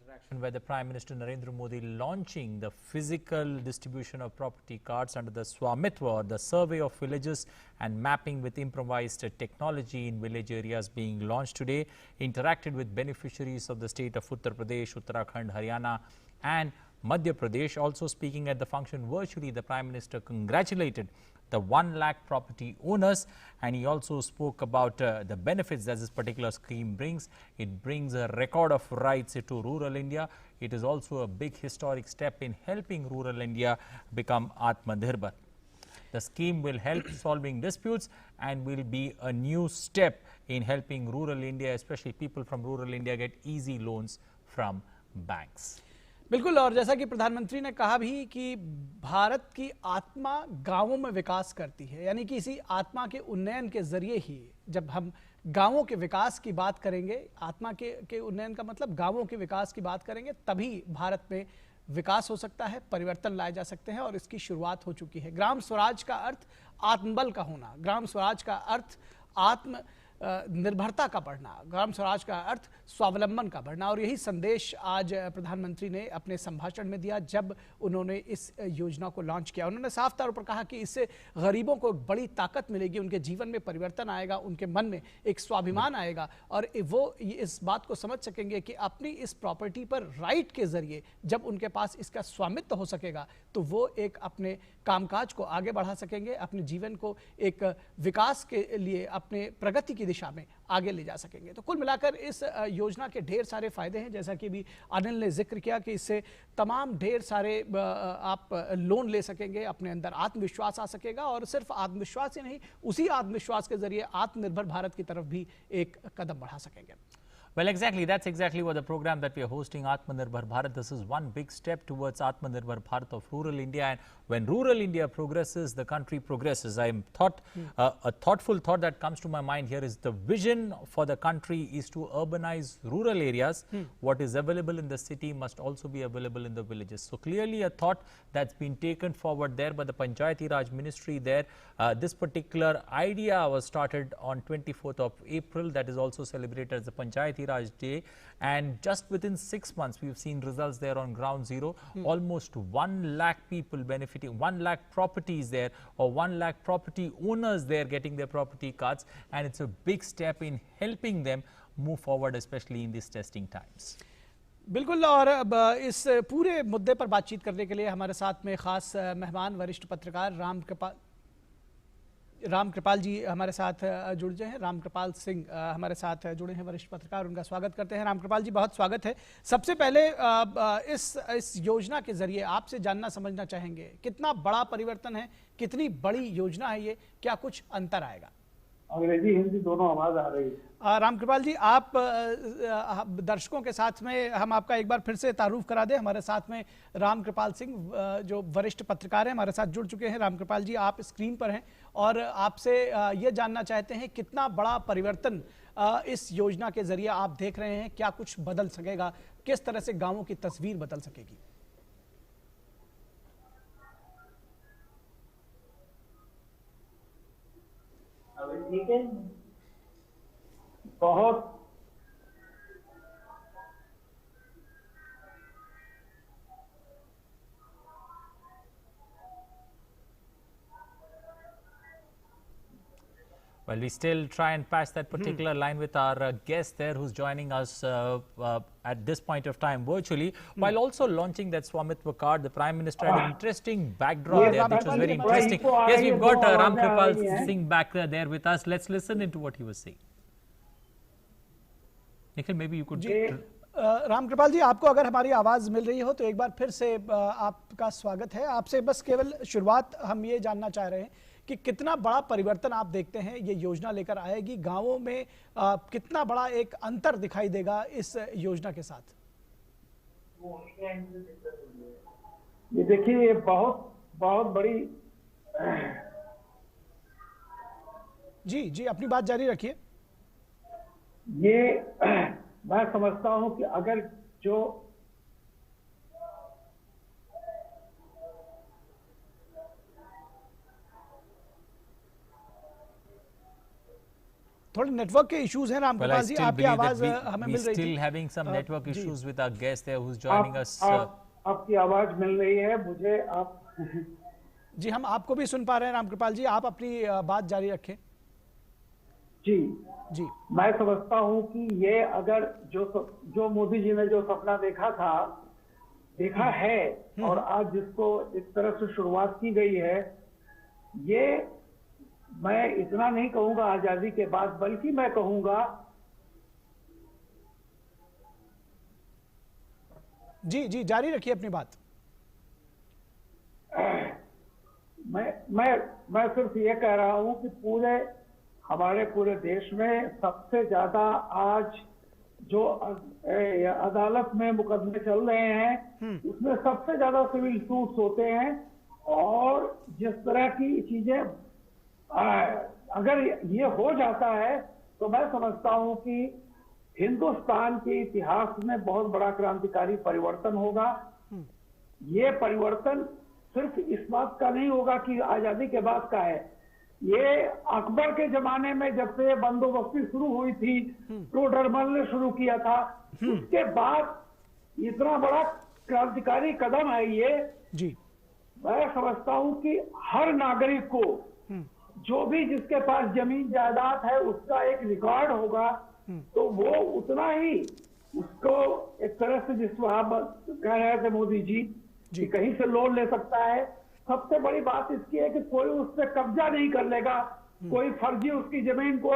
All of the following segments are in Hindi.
interaction where the Prime Minister Narendra Modi launching the physical distribution of property cards under the Swamitva, or the survey of villages and mapping with improvised technology in village areas being launched today. Interacted with beneficiaries of the state of Uttar Pradesh, Uttarakhand, Haryana and Madhya Pradesh. Also speaking at the function virtually, the Prime Minister congratulated the 1 lakh property owners, and he also spoke about the benefits that this particular scheme brings. It brings a record of rights to rural India. It is also a big historic step in helping rural India become Atmanirbhar. The scheme will help solving disputes and will be a new step in helping rural India, especially people from rural India, get easy loans from banks. बिल्कुल, और जैसा कि प्रधानमंत्री ने कहा भी कि भारत की आत्मा गांवों में विकास करती है, यानी कि इसी आत्मा के उन्नयन के जरिए ही जब हम गांवों के विकास की बात करेंगे, आत्मा के उन्नयन का मतलब गांवों के विकास की बात करेंगे, तभी भारत में विकास हो सकता है, परिवर्तन लाए जा सकते हैं और इसकी शुरुआत हो चुकी है। ग्राम स्वराज का अर्थ आत्मबल का होना, ग्राम स्वराज का अर्थ आत्म निर्भरता का बढ़ना, ग्राम स्वराज का अर्थ स्वावलंबन का बढ़ना, और यही संदेश आज प्रधानमंत्री ने अपने संभाषण में दिया जब उन्होंने इस योजना को लॉन्च किया। उन्होंने साफ तौर पर कहा कि इससे गरीबों को बड़ी ताकत मिलेगी, उनके जीवन में परिवर्तन आएगा, उनके मन में एक स्वाभिमान आएगा और वो इस बात को समझ सकेंगे कि अपनी इस प्रॉपर्टी पर राइट के जरिए जब उनके पास इसका स्वामित्व हो सकेगा तो वो एक अपने कामकाज को आगे बढ़ा सकेंगे, अपने जीवन को एक विकास के लिए, अपने प्रगति की दिशा में आगे ले जा सकेंगे। तो कुल मिलाकर इस योजना के ढेर सारे फायदे हैं, जैसा कि भी अनिल ने जिक्र किया कि इससे तमाम ढेर सारे आप लोन ले सकेंगे, अपने अंदर आत्मविश्वास आ सकेगा और सिर्फ आत्मविश्वास ही नहीं, उसी आत्मविश्वास के जरिए आत्मनिर्भर भारत की तरफ भी एक कदम बढ़ा सकेंगे। Well, exactly. That's exactly what the program that we are hosting, Atmanirbhar Bharat. This is one big step towards Atmanirbhar Bharat of rural India. And when rural India progresses, the country progresses. A thoughtful thought that comes to my mind here is the vision for the country is to urbanize rural areas. What is available in the city must also be available in the villages. So clearly a thought that's been taken forward there by the Panchayati Raj Ministry there. This particular idea was started on 24th of April. That is also celebrated as the Panchayati Raj Day, and just within 6 months we've seen results there on ground zero. Almost 1 lakh people benefiting, 1 lakh properties there, or 1 lakh property owners there getting their property cards, and it's a big step in helping them move forward, especially in these testing times. बिल्कुल, और अब इस पूरे मुद्दे पर बातचीत करने के लिए हमारे साथ में खास मेहमान वरिष्ठ पत्रकार राम कृपाल जी हमारे साथ जुड़े हैं। राम कृपाल सिंह हमारे साथ जुड़े हैं, वरिष्ठ पत्रकार, उनका स्वागत करते हैं। राम कृपाल जी, बहुत स्वागत है। सबसे पहले इस योजना के जरिए आपसे जानना समझना चाहेंगे कितना बड़ा परिवर्तन है, कितनी बड़ी योजना है ये, क्या कुछ अंतर आएगा? अंग्रेजी हिंदी दोनों आवाज आ रही है। रामकृपाल जी, आप दर्शकों के साथ में हम आपका एक बार फिर से तारुफ करा दें। हमारे साथ में रामकृपाल सिंह जो वरिष्ठ पत्रकार हैं हमारे साथ जुड़ चुके हैं। रामकृपाल जी, आप स्क्रीन पर हैं और आपसे ये जानना चाहते हैं कितना बड़ा परिवर्तन इस योजना के जरिए आप देख रहे हैं, क्या कुछ बदल सकेगा, किस तरह से गांवों की तस्वीर बदल सकेगी? ठीक है, बहुत Well, we still try and pass that particular line with our guest there who's joining us at this point of time virtually, while also launching that Swamitva card. The Prime Minister had an interesting backdrop there, which was very interesting. Yes, we've got Ram Kripal Singh back there with us. Let's listen into what he was saying. Nikhil, maybe you could... Ram Kripal जी, आपको अगर हमारी आवाज़ मिल रही हो तो एक बार फिर से आपका स्वागत है। आपसे बस केवल शुरुआत हम ये जानना चाह रहे हैं कि कितना बड़ा परिवर्तन आप देखते हैं ये योजना लेकर आएगी, गांवों में कितना बड़ा एक अंतर दिखाई देगा इस योजना के साथ? ये देखिए, ये बहुत बड़ी। जी, अपनी बात जारी रखिए। ये मैं समझता हूं कि अगर जो थोड़े नेटवर्क के इश्यूज हैं रामकृपाल जी, आपकी आवाज हमें मिल रही थी। Still having some network issues with our guest there who's joining us. आपकी आवाज मिल रही है मुझे, आप जी हम आपको भी सुन पा रहे हैं रामकृपाल जी, आप अपनी बात जारी रखें। जी जी मैं समझता हूं कि ये अगर जो मोदी जी ने जो सपना देखा है और आज जिसको इस तरह से शुरुआत की गई है, ये मैं इतना नहीं कहूंगा आजादी के बाद, बल्कि मैं कहूंगा जी जारी रखिए अपनी बात। मैं सिर्फ ये कह रहा हूं कि हमारे पूरे देश में सबसे ज्यादा आज जो अदालत में मुकदमे चल रहे हैं उसमें सबसे ज्यादा सिविल सूट्स होते हैं, और जिस तरह की चीजें अगर ये हो जाता है तो मैं समझता हूं कि हिंदुस्तान के इतिहास में बहुत बड़ा क्रांतिकारी परिवर्तन होगा। ये परिवर्तन सिर्फ इस बात का नहीं होगा कि आजादी के बाद का है, ये अकबर के जमाने में जब से बंदोबस्ती शुरू हुई थी, टोडरमल ने शुरू किया था, उसके बाद इतना बड़ा क्रांतिकारी कदम है ये। जी मैं समझता हूं कि हर नागरिक को, जो भी जिसके पास जमीन जायदाद है, उसका एक रिकॉर्ड होगा, तो वो उतना ही उसको एक तरह से, जिसको आप कह रहे थे मोदी जी कि कहीं से लोन ले सकता है। सबसे बड़ी बात इसकी है कि कोई उस पर कब्जा नहीं कर लेगा, कोई फर्जी उसकी जमीन को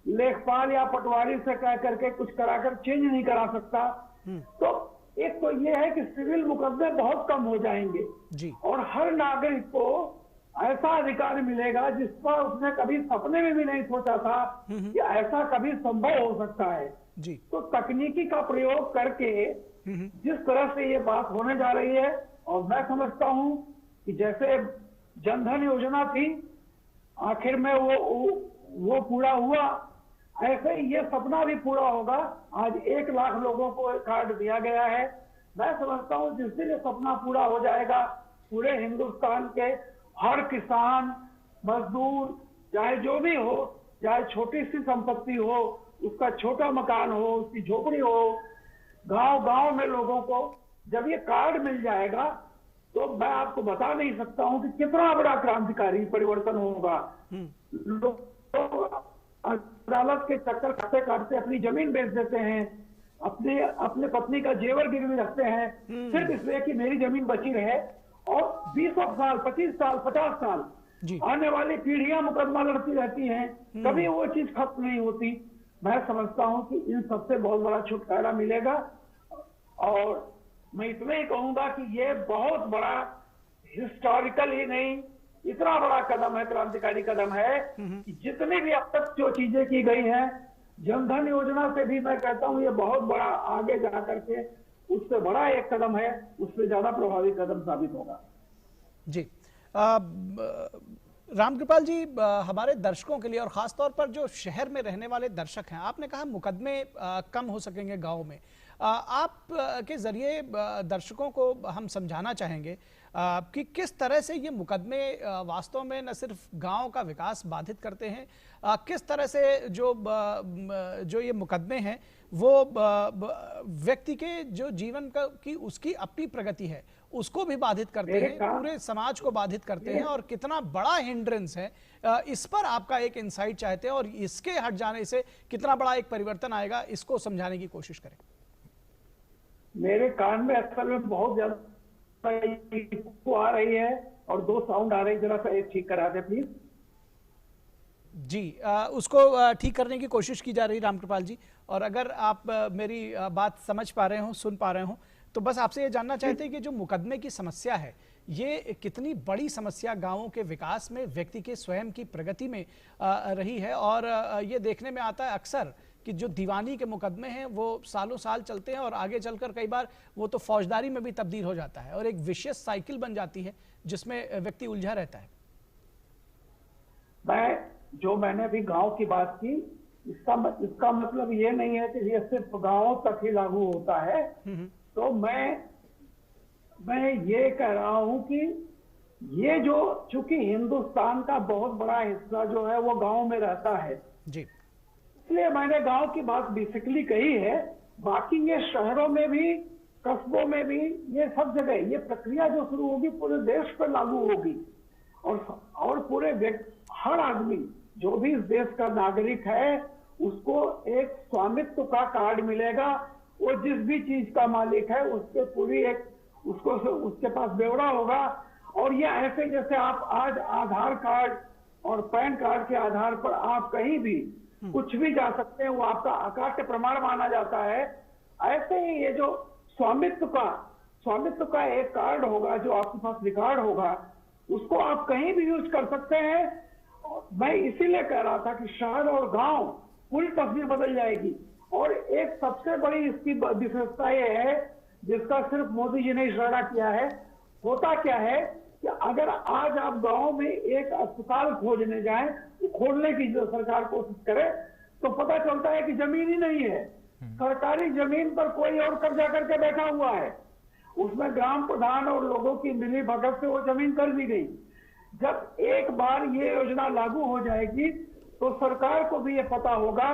लेखपाल या पटवारी से कह करके कुछ कराकर चेंज नहीं करा सकता। तो एक तो ये है कि सिविल मुकदमे बहुत कम हो जाएंगे जी, और हर नागरिक को ऐसा अधिकार मिलेगा जिस पर उसने कभी सपने में भी नहीं सोचा था कि ऐसा कभी संभव हो सकता है जी। तो तकनीकी का प्रयोग करके जिस तरह से ये बात होने जा रही है, और मैं समझता हूं कि जैसे जनधन योजना थी, आखिर में वो पूरा हुआ, ऐसे ही ये सपना भी पूरा होगा। आज 1 लाख लोगों को कार्ड दिया गया है। मैं समझता हूं जिस दिन ये सपना पूरा हो जाएगा, पूरे हिंदुस्तान के हर किसान, मजदूर, चाहे जो भी हो, चाहे छोटी सी संपत्ति हो, उसका छोटा मकान हो, उसकी झोपड़ी हो, गांव में लोगों को जब ये कार्ड मिल जाएगा तो मैं आपको बता नहीं सकता हूं कि कितना बड़ा क्रांतिकारी परिवर्तन होगा। लोग अदालत के चक्कर काटते अपनी जमीन बेच देते हैं, अपने पत्नी का जेवर गिरवी रखते हैं, सिर्फ इसलिए कि मेरी जमीन बची रहे, और 20 साल, 25 साल, 50 साल आने वाली पीढ़ियां मुकदमा लड़ती रहती हैं, कभी वो चीज खत्म नहीं होती। मैं समझता हूं कि इन सबसे बहुत बड़ा छुटकारा मिलेगा, और मैं इतना ही कहूंगा कि ये बहुत बड़ा, हिस्टोरिकल ही नहीं, इतना बड़ा कदम है, क्रांतिकारी कदम है कि जितनी भी अब तक जो चीजें की गई हैं, जनधन योजना से भी मैं कहता हूं ये बहुत बड़ा, आगे जा करके उससे बड़ा एक कदम है, उससे ज्यादा प्रभावी कदम साबित होगा। जी रामकृपाल जी, हमारे दर्शकों के लिए और खासतौर पर जो शहर में रहने वाले दर्शक हैं, आपने कहा मुकदमे कम हो सकेंगे गांव में, आप के जरिए दर्शकों को हम समझाना चाहेंगे कि किस तरह से ये मुकदमे वास्तव में न सिर्फ गांव का विकास बाधित करते हैं, किस तरह से जो ये मुकदमे हैं वो व्यक्ति के जो जीवन की उसकी अपनी प्रगति है उसको भी बाधित करते हैं, पूरे समाज को बाधित करते हैं, और कितना बड़ा हिंड्रेंस है, इस पर आपका एक इंसाइट चाहते हैं, और इसके हट जाने से कितना बड़ा एक परिवर्तन आएगा, इसको समझाने की कोशिश करें। मेरे कान में असल में बहुत ज्यादा आ रही है और 2 साउंड आ रही, जरा सा एक ठीक करा दे प्लीज। जी उसको ठीक करने की कोशिश की जा रही रामकृपाल जी, और अगर आप मेरी बात समझ पा रहे हो, सुन पा रहे हो, तो बस आपसे ये जानना चाहते हैं कि जो मुकदमे की समस्या है ये कितनी बड़ी समस्या गांवों के विकास में, व्यक्ति के स्वयं की प्रगति में रही है, और ये देखने में आता है अक्सर कि जो दीवानी के मुकदमे हैं वो सालों साल चलते हैं और आगे चलकर कई बार वो तो फौजदारी में भी तब्दील हो जाता है और एक विशेष साइकिल बन जाती है जिसमें व्यक्ति उलझा रहता है। मैंने अभी गांव की बात की, इसका मतलब ये नहीं है कि ये सिर्फ गांव तक ही लागू होता है। तो मैं ये कह रहा हूं कि ये जो, चूंकि हिंदुस्तान का बहुत बड़ा हिस्सा जो है वो गांव में रहता है जी, इसलिए मैंने गांव की बात बेसिकली कही है। बाकी ये शहरों में भी, कस्बों में भी, ये सब जगह ये प्रक्रिया जो शुरू होगी पूरे देश पर लागू होगी। और पूरे हर आदमी जो भी इस देश का नागरिक है उसको एक स्वामित्व का कार्ड मिलेगा। वो जिस भी चीज का मालिक है उसके पूरी एक उसके पास ब्यौरा होगा। और ये ऐसे जैसे आप आज आधार कार्ड और पैन कार्ड के आधार पर आप कहीं भी कुछ भी जा सकते हैं, वो आपका अकाट्य प्रमाण माना जाता है। ऐसे ही ये जो स्वामित्व का एक कार्ड होगा जो आपके पास रिकॉर्ड होगा, उसको आप कहीं भी यूज कर सकते हैं। मैं इसीलिए कह रहा था कि शहर और गांव पूरी तस्वीर बदल जाएगी। और एक सबसे बड़ी इसकी विशेषता ये है जिसका सिर्फ मोदी जी ने इशारा किया है। होता क्या है कि अगर आज आप गांव में एक अस्पताल खोजने जाएं, खोलने की जो सरकार कोशिश करे, तो पता चलता है कि जमीन ही नहीं है। सरकारी जमीन पर कोई और कब्जा करके बैठा हुआ है। उसमें ग्राम प्रधान और लोगों की मिली भगत से वो जमीन कर दी गई। जब एक बार ये योजना लागू हो जाएगी तो सरकार को भी ये पता होगा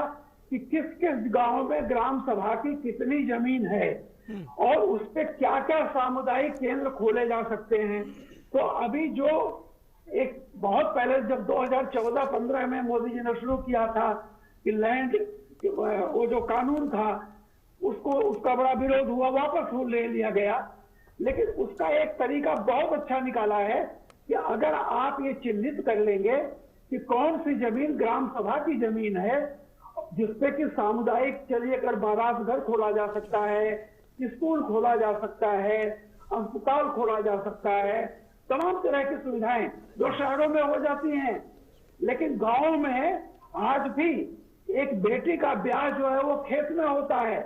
कि किस किस गांव में ग्राम सभा की कितनी जमीन है और उस पे क्या क्या सामुदायिक केंद्र खोले जा सकते हैं। तो अभी जो एक बहुत पहले जब 2014-15 में मोदी जी ने शुरू किया था कि लैंड, वो जो कानून था उसका बड़ा विरोध हुआ, वापस ले लिया गया। लेकिन उसका एक तरीका बहुत अच्छा निकाला है कि अगर आप ये चिन्हित कर लेंगे कि कौन सी जमीन ग्राम सभा की जमीन है जिसपे कि सामुदायिक चलिए कर बारात घर खोला जा सकता है, स्कूल खोला जा सकता है, अस्पताल खोला जा सकता है, तमाम तरह की सुविधाएं जो शहरों में हो जाती हैं। लेकिन गांव में आज भी एक बेटी का ब्याह जो है वो खेत में होता है,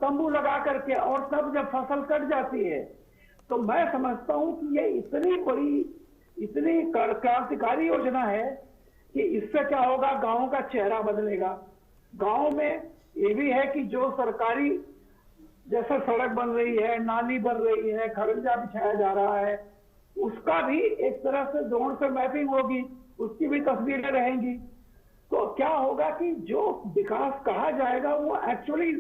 तंबू लगा करके, और तब जब फसल कट जाती है। तो मैं समझता हूं कि ये इतनी बड़ी, इतनी क्रांतिकारी योजना है कि इससे क्या होगा, गांव का चेहरा बदलेगा। गांव में ये भी है कि जो सरकारी जैसे सड़क बन रही है, नाली बन रही है, खरंजा बिछाया जा रहा है, उसका भी एक तरह से ड्रोन से मैपिंग होगी, उसकी भी तस्वीरें रहेंगी। तो क्या होगा कि जो विकास कहा जाएगा वो एक्चुअली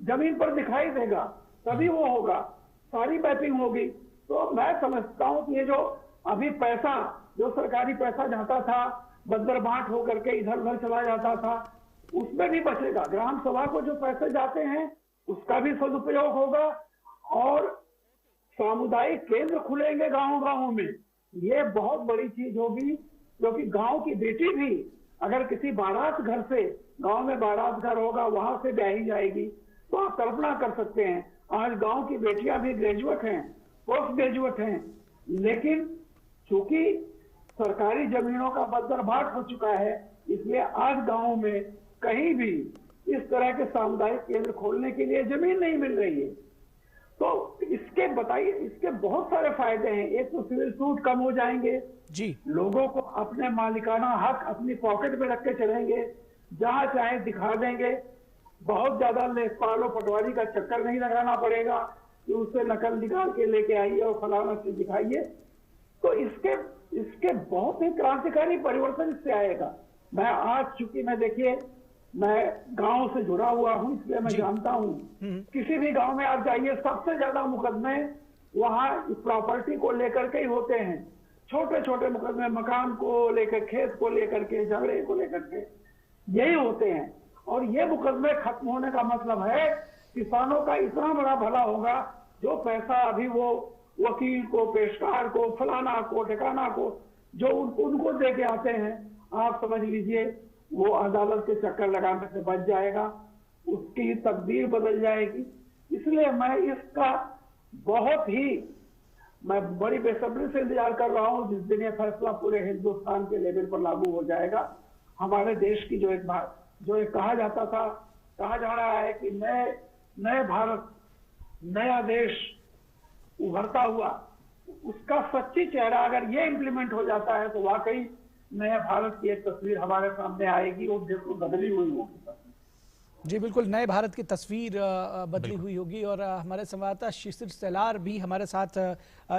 जमीन पर दिखाई देगा, तभी वो होगा, सारी मैपिंग होगी। तो मैं समझता हूं कि ये जो अभी पैसा, जो सरकारी पैसा जाता था, बंदर बांट होकर के इधर उधर चला जाता था, उसमें भी बचेगा। ग्राम सभा को जो पैसे जाते हैं उसका भी सदुपयोग होगा और सामुदायिक केंद्र खुलेंगे गांव-गांव में। ये बहुत बड़ी चीज होगी, क्योंकि गांव की बेटी भी अगर किसी बारात घर से, गांव में बारात घर होगा, वहां से ब्याही जाएगी, तो आप कल्पना कर सकते हैं आज गांव की बेटियां भी ग्रेजुएट हैं, पोस्ट ग्रेजुएट हैं, लेकिन चूंकि सरकारी जमीनों का बंदरबाट हो चुका है, इसलिए आज गांव में कहीं भी इस तरह के सामुदायिक केंद्र खोलने के लिए जमीन नहीं मिल रही है। तो इसके बताइए, इसके बहुत सारे फायदे हैं। एक तो सिविल सूट कम हो जाएंगे जी, लोगों को अपने मालिकाना हक अपनी पॉकेट में रख के चलेंगे, जहां चाहे दिखा देंगे। बहुत ज्यादा लेखपालों पटवारी का चक्कर नहीं लगाना पड़ेगा कि उससे नकल निकाल के लेके आइए और फलाना चीज दिखाइए। तो इसके बहुत ही क्रांतिकारी परिवर्तन इससे आएगा। मैं आज चूंकि देखिए मैं गांव से जुड़ा हुआ हूं, इसलिए मैं जानता हूं किसी भी गांव में आप जाइए, सबसे ज्यादा मुकदमे वहां प्रॉपर्टी को लेकर के ही होते हैं। छोटे छोटे मुकदमे मकान को लेकर, खेत को लेकर के, झगड़े को लेकर के यही होते हैं। और ये मुकदमे खत्म होने का मतलब है किसानों का इतना बड़ा भला होगा, जो पैसा अभी वो वकील को, पेशकार को, फलाना को, ठिकाना को जो उनको दे के आते हैं, आप समझ लीजिए वो अदालत के चक्कर लगाने से बच जाएगा, उसकी तकदीर बदल जाएगी। इसलिए मैं बड़ी बेसब्री से इंतजार कर रहा हूं जिस दिन ये फैसला पूरे हिंदुस्तान के लेवल पर लागू हो जाएगा। हमारे देश की जो एक कहा जा रहा है कि नए भारत, नया देश उभरता हुआ, उसका सच्ची चेहरा अगर ये इम्प्लीमेंट हो जाता है तो वाकई नए भारत की एक तस्वीर हमारे सामने आएगी और बिल्कुल बदली हुई होगी। जी बिल्कुल, नए भारत की तस्वीर बदली हुई होगी। और हमारे संवाददाता शिशिर सेलार भी हमारे साथ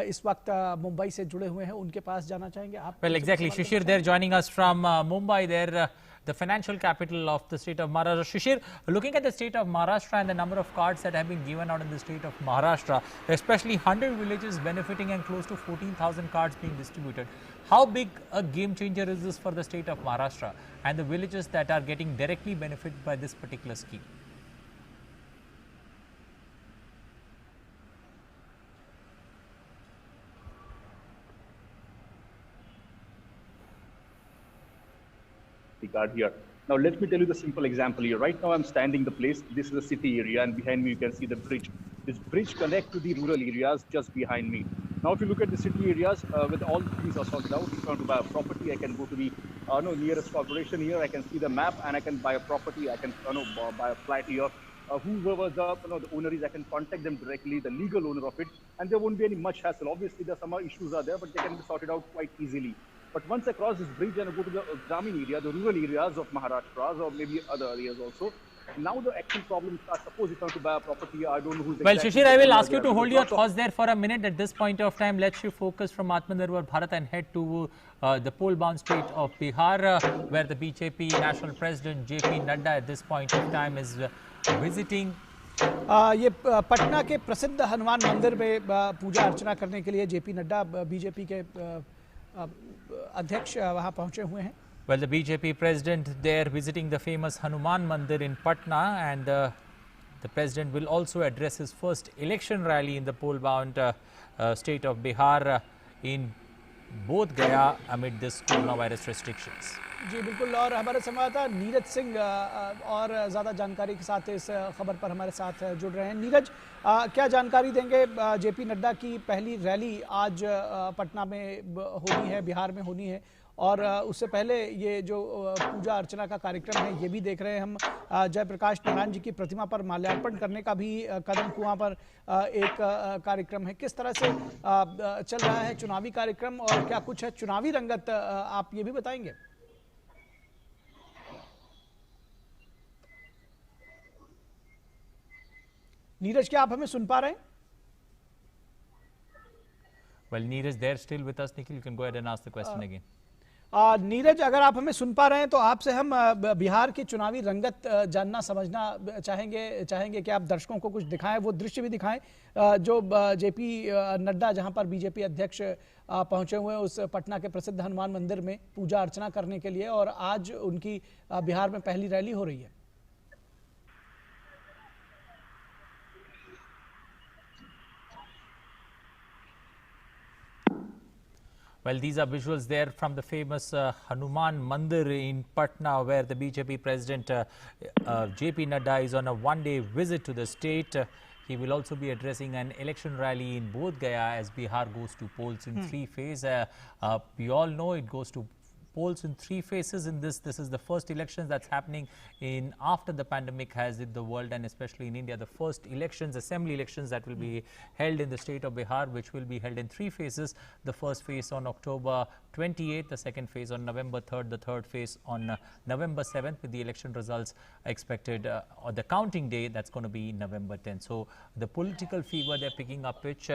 इस वक्त मुंबई से जुड़े हुए हैं, उनके पास जाना चाहेंगे आप। Well, exactly, Shishir, they're joining us from Mumbai. They're the financial capital of the state of Maharashtra. Shishir, looking at the state of Maharashtra and the number of cards that have been given out in the state of Maharashtra, especially 100 villages benefiting and close to 14,000 cards being distributed. How big a game changer is this for the state of Maharashtra and the villages that are getting directly benefited by this particular scheme? Card here. Now let me tell you the simple example here. Right now I'm standing the place. This is a city area and behind me you can see the bridge. This bridge connects to the rural areas just behind me. Now if you look at the city areas, with all the things are sorted out, if I want to buy a property, I can go to the nearest corporation here, I can see the map and I can buy a property, I can buy a flat here. Whoever the owner is, I can contact them directly, the legal owner of it, and there won't be any much hassle. Obviously there are some issues are there, but they can be sorted out quite easily. But once I cross this bridge and I go to the Gramin area, the rural areas of Maharashtra or maybe other areas also, now the actual problem starts. Suppose if I want to buy a property, I don't know who's the Well, Shishir, I will ask you to hold your thoughts there for a minute. At this point of time, let's shift focus from Atmanirbhar Bharat and head to the poll-bound state of Bihar, where the BJP National President JP Nadda at this point of time is visiting. ये पटना के प्रसिद्ध हनुमान मंदिर में पूजा अर्चना करने के लिए जेपी नड्डा बीजेपी के अध्यक्ष वहां पहुंचे हुए हैं. Well, the BJP president there visiting the famous Hanuman Mandir in Patna, and the president will also address his first election rally in the poll-bound state of Bihar in Bodh Gaya amid this coronavirus restrictions. जी बिल्कुल, और हमारे संवाददाता नीरज सिंह और ज़्यादा जानकारी के साथ इस खबर पर हमारे साथ जुड़ रहे हैं. नीरज, क्या जानकारी देंगे? जेपी नड्डा की पहली रैली आज पटना में होनी है, बिहार में होनी है, और उससे पहले ये जो पूजा अर्चना का कार्यक्रम है ये भी देख रहे हैं हम. जयप्रकाश नारायण जी की प्रतिमा पर माल्यार्पण करने का भी कदम कुआं पर एक कार्यक्रम है. किस तरह से चल रहा है चुनावी कार्यक्रम और क्या कुछ है चुनावी रंगत, आप ये भी बताएंगे? नीरज, क्या आप हमें सुन पा रहे हैं? Well, Neeraj, they're still with us. Nikhil, you can go ahead and ask the question again. Neeraj, अगर आप हमें सुन पा रहे हैं तो आपसे हम बिहार की चुनावी रंगत जानना समझना चाहेंगे कि आप दर्शकों को कुछ दिखाएं, वो दृश्य भी दिखाएं जो जेपी नड्डा जहां पर बीजेपी अध्यक्ष पहुंचे हुए हैं उस पटना के प्रसिद्ध हनुमान मंदिर में पूजा अर्चना करने के लिए, और आज उनकी बिहार में पहली रैली हो रही है. Well, these are visuals there from the famous Hanuman Mandir in Patna, where the BJP president JP Nadda is on a one-day visit to the state. He will also be addressing an election rally in Bodh Gaya as Bihar goes to polls in three phases. We all know it goes to polls in three phases in this. This is the first election that's happening in after the pandemic has hit the world, and especially in India, the first elections, assembly elections that will be held in the state of Bihar, which will be held in three phases. The first phase on October 28th, the second phase on November 3rd, the third phase on November 7th, with the election results expected or the counting day that's going to be November 10th. So the political fever they're picking up, which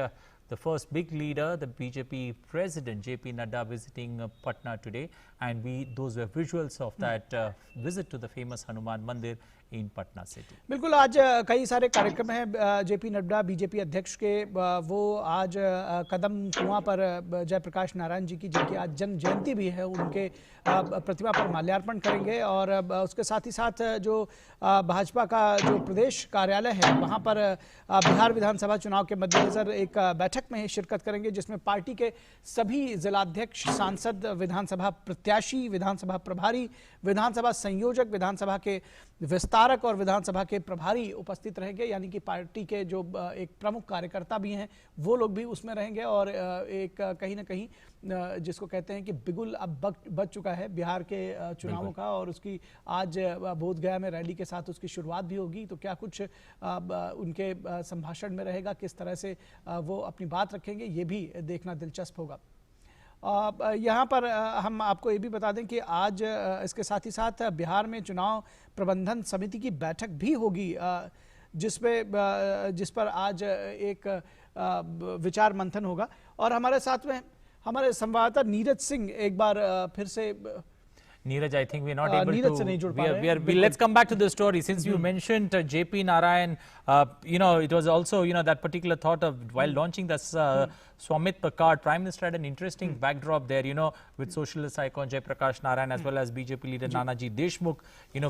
the first big leader, the BJP president JP Nadda visiting Patna today, and those were visuals of that visit to the famous Hanuman Mandir in Patna city. बिल्कुल, आज कई सारे कार्यक्रम हैं जेपी नड्डा बीजेपी अध्यक्ष के. वो आज कदम कुआं पर जयप्रकाश नारायण जी की, जिनकी आज जन्म जयंती भी है, उनके प्रतिमा पर माल्यार्पण करेंगे, और उसके साथ ही साथ जो भाजपा का जो प्रदेश कार्यालय है वहां पर बिहार विधानसभा चुनाव के मद्देनजर एक बैठक में शिरकत करेंगे, जिसमें पार्टी के सभी जिलाध्यक्ष, सांसद, विधानसभा प्रत्याशी, विधानसभा प्रभारी, विधानसभा संयोजक, विधानसभा के विस्तारक और विधानसभा के प्रभारी उपस्थित रहेंगे. यानी कि पार्टी के जो एक प्रमुख कार्यकर्ता भी हैं वो लोग भी उसमें रहेंगे, और एक कहीं ना कहीं जिसको कहते हैं कि बिगुल अब बच चुका है बिहार के चुनावों का, और उसकी आज बोध गया में रैली के साथ उसकी शुरुआत भी होगी. तो क्या कुछ उनके संभाषण में रहेगा, किस तरह से वो अपनी बात रखेंगे, ये भी देखना दिलचस्प होगा. यहाँ पर हम आपको ये भी बता दें कि आज इसके साथ ही साथ बिहार में चुनाव प्रबंधन समिति की बैठक भी होगी, जिस पर आज एक विचार मंथन होगा. और हमारे साथ में हमारे संवाददाता नीरज सिंह एक बार फिर से. Neeraj, I think we're not able Neeraj to. से नहीं जुड़ पा रहे हैं, Let's come back to the story. Since you mentioned JP Narayan, it was also, that particular thought of while launching this Swamitva card, Prime Minister had an interesting backdrop there, with socialist icon Jaiprakash Narayan as well as BJP leader Nanaji Deshmukh,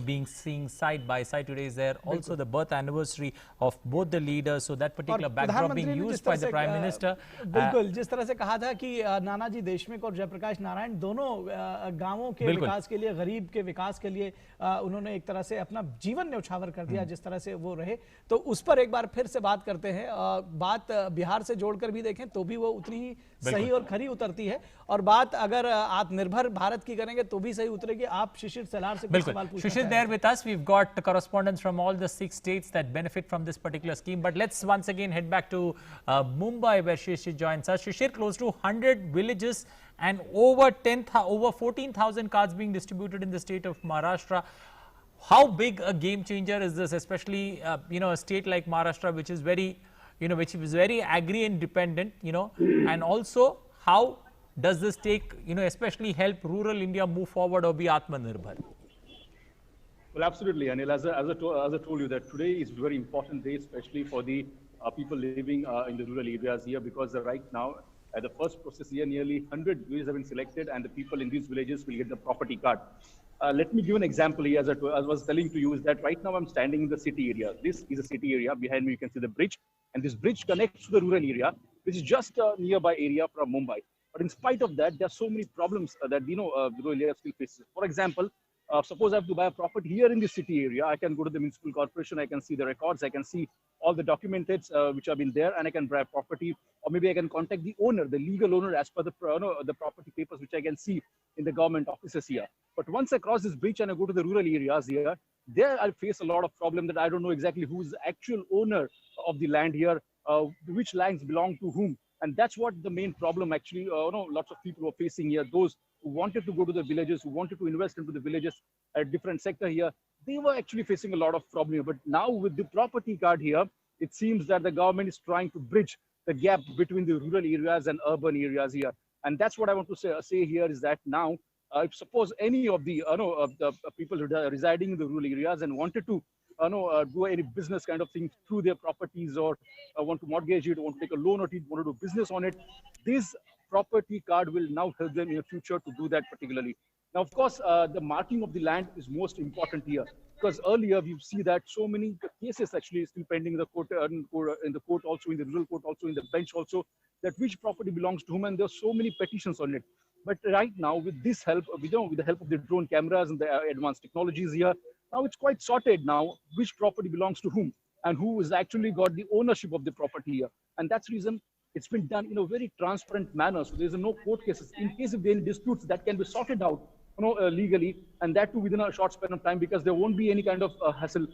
being seen side by side. Today is there also the birth anniversary of both the leaders. So that particular backdrop being used by the Prime Minister. बिल्कुल, जिस तरह से कहा था कि नानाजी देशमुख और जयप्रकाश नारायण दोनों गांवों के विकास के लिए, गरीब के विकास के लिए उन्होंने एक तरह से अपना जीवन न्यौछावर कर दिया, जिस तरह से वो रहे। तो उस पर एक बार फिर से बात करते हैं। बात बिहार से जोड़कर भी देखें तो भी वो उतनी ही सही और खरी उतरती है, और बात अगर आत्मनिर्भर भारत की करेंगे तो भी सही उतरेगी। आप शिशिर सलार से कुछ सवाल पूछना Shishir there with us. We've got the correspondents from all the 6 states that benefit from this particular scheme. But let's once again head back to Mumbai, where Shishir joins us. Shishir, close to 100 villages and over 14,000 cards being distributed in the state of Maharashtra. How big a game changer is this, especially a state like Maharashtra, which is very, which is very agri independent, and also how does this take, especially help rural India move forward or be Atmanirbhar? Well, absolutely, Anil. As I told you, that today is a very important day, especially for the people living in the rural areas here, because right now, at the first process here, nearly 100 villages have been selected, and the people in these villages will get the property card. Let me give an example here. As I was telling to you, is that right now I'm standing in the city area. This is a city area. Behind me, you can see the bridge, and this bridge connects to the rural area, which is just a nearby area from Mumbai. But in spite of that, there are so many problems that the rural area still faces. For example, suppose I have to buy a property here in the city area. I can go to the municipal corporation. I can see the records. I can see all the documented which have been there, and I can buy a property. Or maybe I can contact the owner, the legal owner, as per the property papers which I can see in the government offices here. But once I cross this bridge and I go to the rural areas here, there I face a lot of problem that I don't know exactly who is the actual owner of the land here, which lands belong to whom. And that's what the main problem actually, lots of people were facing here. Those who wanted to go to the villages, who wanted to invest into the villages at different sector here, they were actually facing a lot of problem here. But now with the property card here, it seems that the government is trying to bridge the gap between the rural areas and urban areas here. And that's what I want to say here is that now, if suppose any of the, people residing in the rural areas and wanted to do any business kind of thing through their properties, or want to mortgage it, want to take a loan, or want to do business on it, this property card will now help them in the future to do that particularly. Now, of course, the marking of the land is most important here, because earlier we see that so many cases actually still pending in the court, also in the rural court, also in the bench also, that which property belongs to whom, and there are so many petitions on it. But right now, with this help, with the help of the drone cameras and the advanced technologies here, now it's quite sorted now which property belongs to whom and who has actually got the ownership of the property here. And that's the reason it's been done in a very transparent manner. So there's no court cases. In case of any disputes, that can be sorted out legally, and that too within a short span of time, because there won't be any kind of hassle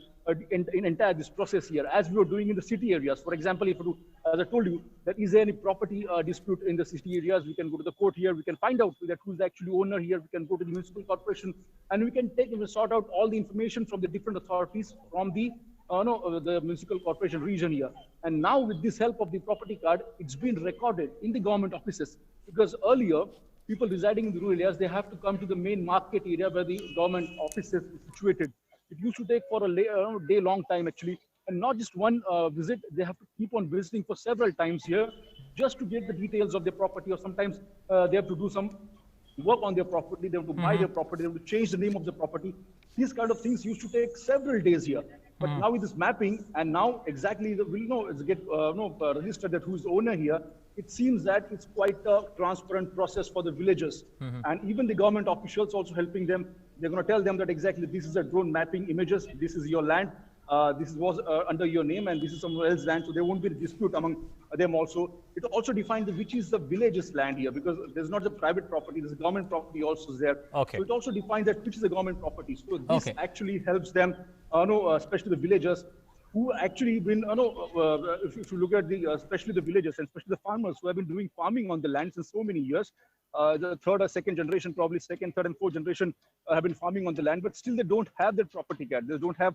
in entire this process here, as we were doing in the city areas. For example, if as I told you, that is there any property dispute in the city areas, we can go to the court here, we can find out that who's the actual owner here, we can go to the municipal corporation, and we can sort out all the information from the different authorities from the municipal corporation region here. And now with this help of the property card, it's been recorded in the government offices, because earlier, people residing in the rural areas, they have to come to the main market area where the government offices is situated. It used to take for a day-long time actually, and not just one visit. They have to keep on visiting for several times here just to get the details of their property, or sometimes they have to do some work on their property, they have to buy their property, they have to change the name of the property. These kind of things used to take several days here. But now with this mapping, and now exactly we'll know it's get registered that who is the owner here. It seems that it's quite a transparent process for the villagers, and even the government officials also helping them. They're going to tell them that exactly this is a drone mapping images. This is your land. This was under your name, and this is someone else's land. So there won't be a dispute among them also. It also defines which is the village's land here, because there's not the private property, there's a government property also there. Okay. So it also defines that which is the government property. So this actually helps them, especially the villagers, who actually been, if you look at the, especially the villagers and especially the farmers who have been doing farming on the land since so many years, the third or second generation, probably second, third and fourth generation have been farming on the land, but still they don't have that property card. They don't have,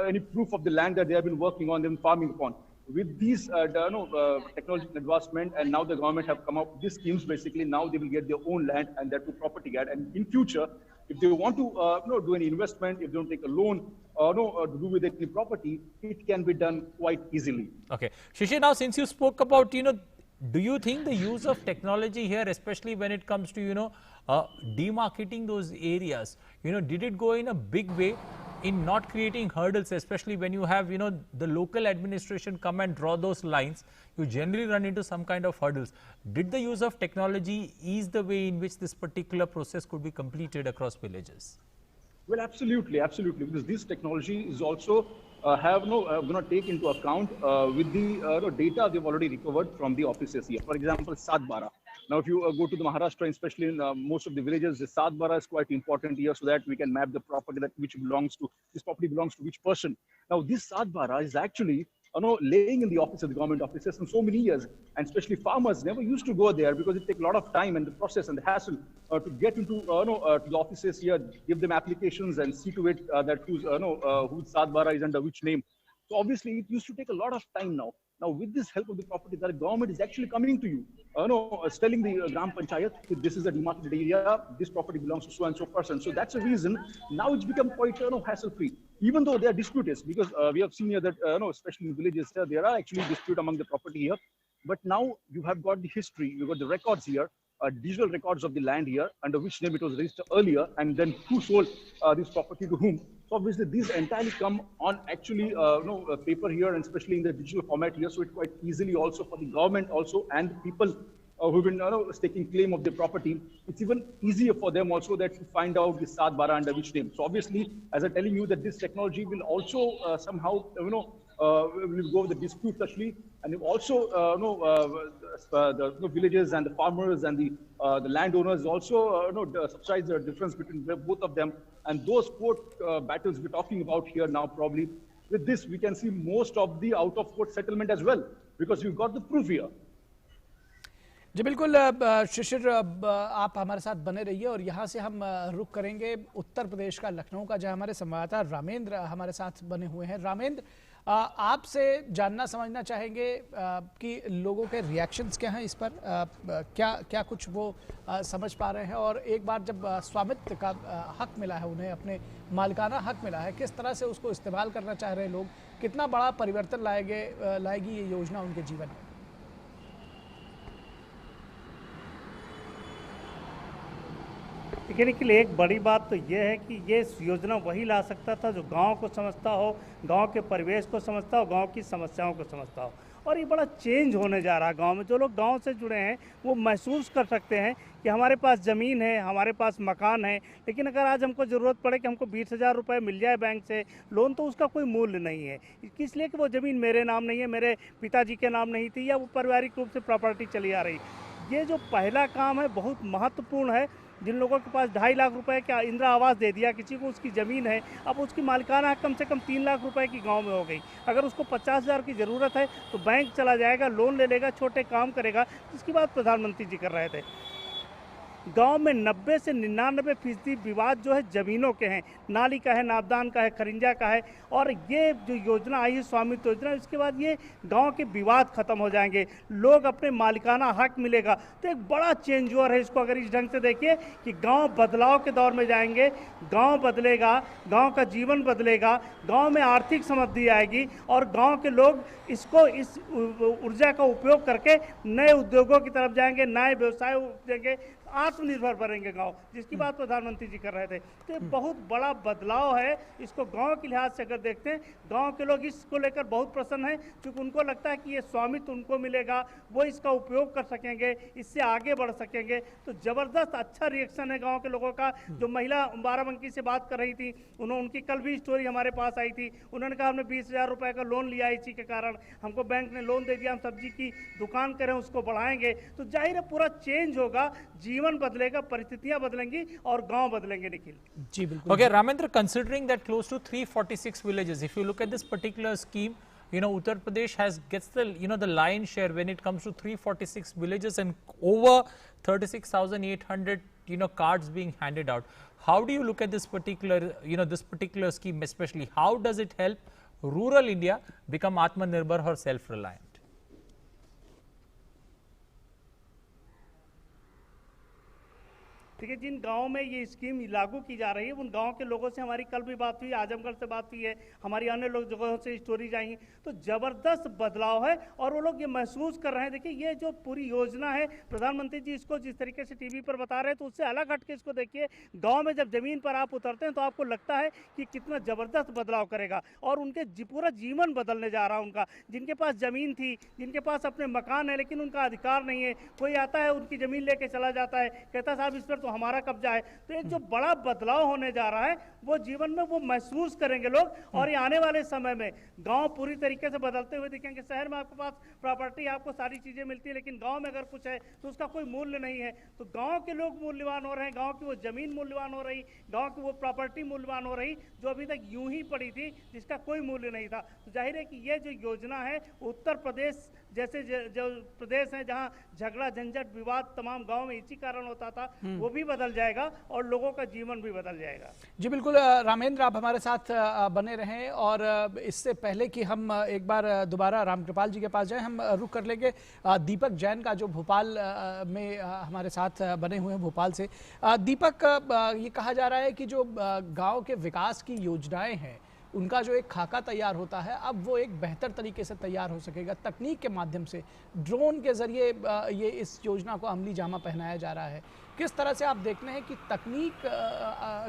any proof of the land that they have been working on and farming upon. With these, technological advancement, and now the government have come up with these schemes, basically now they will get their own land and that to property card. And in future, If they want to do any investment, if they don't take a loan, to do with any property, it can be done quite easily. Okay. Shishir, now since you spoke about, do you think the use of technology here, especially when it comes to, demarketing those areas, did it go in a big way in not creating hurdles, especially when you have, the local administration come and draw those lines, you generally run into some kind of hurdles. Did the use of technology ease the way in which this particular process could be completed across villages? Well, absolutely, absolutely, because this technology is also going to take into account with the data they've already recovered from the offices here. For example, Satbara. Now, if you go to the Maharashtra, especially in most of the villages, the Satbara is quite important here, so that we can map the property that which belongs to this property belongs to which person. Now, this Satbara is actually laying in the office of the government offices for so many years, and especially farmers never used to go there because it takes a lot of time and the process and the hassle to get into to the offices here, give them applications and see to it that whose Satbara is under which name. So obviously, it used to take a lot of time now. Now, with this help of the property, the government is actually coming to you, telling the Gram Panchayat, this is a demarcated area, this property belongs to so and so person. So that's the reason now it's become quite hassle-free, even though there are disputes, because we have seen here that, especially in villages, there are actually disputes among the property here. But now you have got the history, you've got the records here, digital records of the land here, under which name it was registered earlier, and then who sold this property to whom. So obviously, these entirely come on actually paper here, and especially in the digital format here. So it's quite easily also for the government also and the people who've been taking claim of their property. It's even easier for them also that to find out the Satbara under which name. So obviously, as I'm telling you, that this technology will also somehow we'll go with the dispute actually, and also the villages and the farmers and the landowners also subsides the difference between both of them, and those court battles we're talking about here now. Probably with this we can see most of the out of court settlement as well, because we've got the proof here. जी बिल्कुल शिशिर, आप हमारे साथ बने रहिए और यहाँ से हम रुख करेंगे उत्तर प्रदेश का लखनऊ का, जहाँ हमारे संवाददाता रामेंद्र हमारे साथ बने हुए हैं। रामेंद्र, आपसे जानना समझना चाहेंगे कि लोगों के रिएक्शंस क्या हैं इस पर, क्या कुछ वो समझ पा रहे हैं, और एक बार जब स्वामित्व का हक मिला है उन्हें, अपने मालिकाना हक मिला है, किस तरह से उसको इस्तेमाल करना चाह रहे हैं लोग, कितना बड़ा परिवर्तन लाएगी ये योजना उनके जीवन में? देखिए निखिल, एक बड़ी बात तो ये है कि ये योजना वही ला सकता था जो गांव को समझता हो, गांव के परिवेश को समझता हो, गांव की समस्याओं को समझता हो। और ये बड़ा चेंज होने जा रहा है गांव में। जो लोग गांव से जुड़े हैं वो महसूस कर सकते हैं कि हमारे पास ज़मीन है, हमारे पास मकान है, लेकिन अगर आज हमको ज़रूरत पड़े कि हमको 20,000 रुपये मिल जाए बैंक से लोन, तो उसका कोई मूल्य नहीं है, इसलिए कि वो ज़मीन मेरे नाम नहीं है, मेरे पिताजी के नाम नहीं थी, या वो पारिवारिक रूप से प्रॉपर्टी चली आ रही। ये जो पहला काम है बहुत महत्वपूर्ण है। जिन लोगों के पास 2.5 लाख रुपए का इंदिरा आवास दे दिया, किसी को उसकी ज़मीन है, अब उसकी मालिकाना हक कम से कम 3 लाख रुपए की गांव में हो गई। अगर उसको 50,000 की ज़रूरत है तो बैंक चला जाएगा, लोन ले लेगा, छोटे काम करेगा, जिसकी बात प्रधानमंत्री जी कर रहे थे। गांव में 90 से 99% विवाद जो है ज़मीनों के हैं, नाली का है, नापदान का है, खरिंजा का है। और ये जो योजना आई है स्वामित्व योजना, इसके बाद ये गांव के विवाद खत्म हो जाएंगे, लोग अपने मालिकाना हक मिलेगा। तो एक बड़ा चेंज ओवर है इसको अगर इस ढंग से देखिए कि गांव बदलाव के दौर में जाएंगे, गांव बदलेगा, गांव का जीवन बदलेगा, गांव में आर्थिक समृद्धि आएगी और गांव के लोग इस ऊर्जा का उपयोग करके नए उद्योगों की तरफ जाएंगे, नए व्यवसाय उपजेंगे, आत्मनिर्भर बनेंगे गांव, जिसकी बात प्रधानमंत्री जी कर रहे थे। तो ये बहुत बड़ा बदलाव है। इसको गांव के लिहाज से अगर देखते हैं, गांव के लोग इसको लेकर बहुत प्रसन्न हैं, क्योंकि उनको लगता है कि ये स्वामित्व उनको मिलेगा, वो इसका उपयोग कर सकेंगे, इससे आगे बढ़ सकेंगे। तो जबरदस्त अच्छा रिएक्शन है गाँव के लोगों का। जो महिला बाराबंकी से बात कर रही थी, उनकी कल भी स्टोरी हमारे पास आई थी। उन्होंने कहा हमने 20,000 रुपये का लोन लिया, इसी के कारण हमको बैंक ने लोन दे दिया, हम सब्जी की दुकान करें, उसको बढ़ाएंगे। तो जाहिर है पूरा चेंज होगा, जीवन बदलेगा, परिस्थितियां बदलेंगी और गांव बदलेंगे। निखिल जी बिल्कुल। Okay, Ramendra, considering that close to 346 villages, if you look at this particular scheme, Uttar Pradesh gets the the lion's share when it comes to 346 villages and over 36,800 cards being handed out. How do you look at this particular scheme, especially how does it help rural India become Atmanirbhar or self-reliant? देखिए जिन गाँव में ये स्कीम लागू की जा रही है उन गाँव के लोगों से हमारी कल भी बात हुई, आजमगढ़ से बात हुई है, हमारी अन्य लोग जगहों से स्टोरीज आई, तो ज़बरदस्त बदलाव है और वो लोग ये महसूस कर रहे हैं। देखिए ये जो पूरी योजना है प्रधानमंत्री जी इसको जिस तरीके से टीवी पर बता रहे हैं तो उससे अलग हट के इसको देखिए, गांव में जब जमीन पर आप उतरते हैं तो आपको लगता है कि कितना ज़बरदस्त बदलाव करेगा और उनके पूरा जीवन बदलने जा रहा है उनका। जिनके पास ज़मीन थी, जिनके पास अपने मकान है लेकिन उनका अधिकार नहीं है, कोई आता है उनकी ज़मीन लेके चला जाता है, कहता है साहब इस पर तो हमारा कब्जा है। तो एक जो बड़ा बदलाव होने जा रहा है वो जीवन में वो महसूस करेंगे लोग और ये आने वाले समय में गांव पूरी तरीके से बदलते हुए दिखेंगे। शहर में आपके पास प्रॉपर्टी, आपको सारी चीज़ें मिलती है, लेकिन गांव में अगर कुछ है तो उसका कोई मूल्य नहीं है। तो गांव के लोग मूल्यवान हो रहे हैं, गांव की वो ज़मीन मूल्यवान हो रही, गांव की वो प्रॉपर्टी मूल्यवान हो रही जो अभी तक यूं ही पड़ी थी जिसका कोई मूल्य नहीं था। तो जाहिर है कि ये जो योजना है उत्तर प्रदेश जैसे जो प्रदेश है जहां झगड़ा झंझट विवाद तमाम गांव में इसी कारण होता था वो भी बदल जाएगा और लोगों का जीवन भी बदल जाएगा। जी बिल्कुल रामेंद्र, आप हमारे साथ बने रहें और इससे पहले कि हम एक बार दोबारा रामकृपाल जी के पास जाएं, हम रुक कर लेंगे दीपक जैन का जो भोपाल में हमारे साथ बने हुए हैं भोपाल से। दीपक, ये कहा जा रहा है कि जो गांव के विकास की योजनाएं हैं उनका जो एक खाका तैयार होता है अब वो एक बेहतर तरीके से तैयार हो सकेगा तकनीक के माध्यम से, ड्रोन के जरिए ये इस योजना को अमली जामा पहनाया जा रहा है। किस तरह से आप देखते हैं कि तकनीक